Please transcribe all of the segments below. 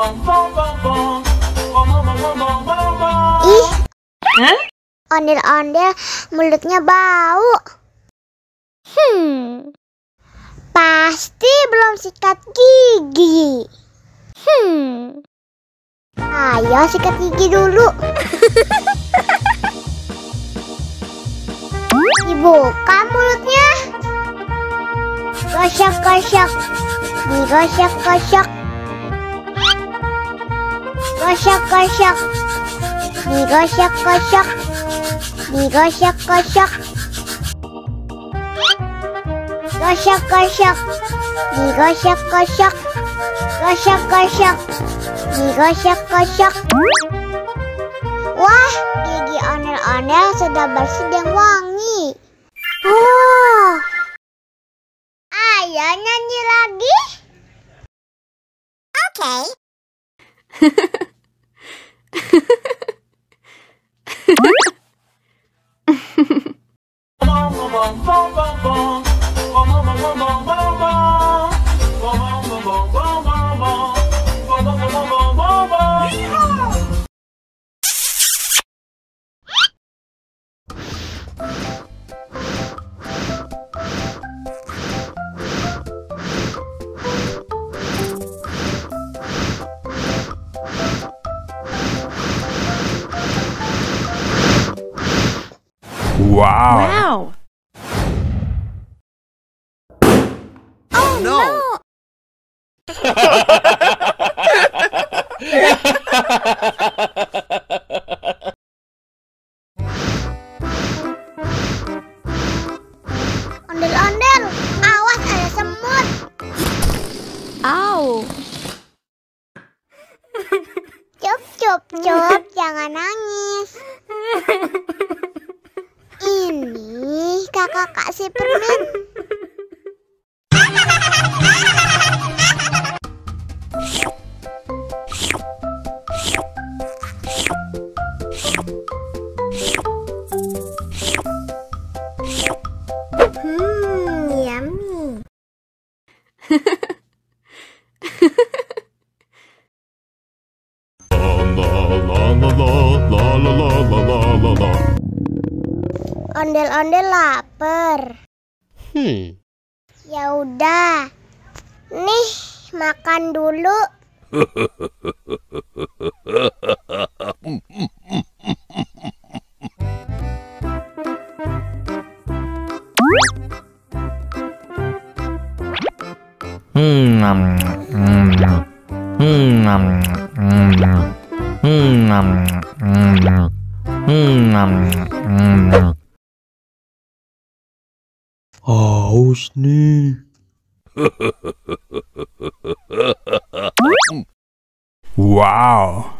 Ih, ondel-ondel mulutnya bau. Pasti belum sikat gigi. Ayo sikat gigi dulu. Dibuka mulutnya. Gosok-gosok. Digosok-gosok. Gosok-gosok. Digosok-gosok. Digosok-gosok. Gosok-gosok. Digosok-gosok. Gosok-gosok. Digosok-gosok. Wah, gigi ondel-ondel sudah bersih dan wangi. Oh, ayo nyanyi lagi. Oke. Wow. Oh no. Ondel-ondel, awas ada semut. Au. Cup, cup, cup, jangan nangis. Ini kakak kasih permen. Yummy. Ondel-ondel lapar. Ya udah. Nih, makan dulu. Haus nih. Wow.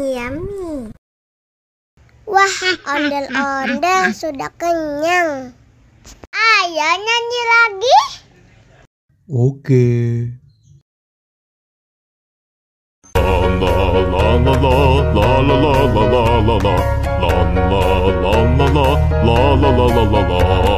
Yummy. Wah, ondel-ondel sudah kenyang. Ayo nyanyi lagi. Oke. La la la la la la la la la la la la la la la.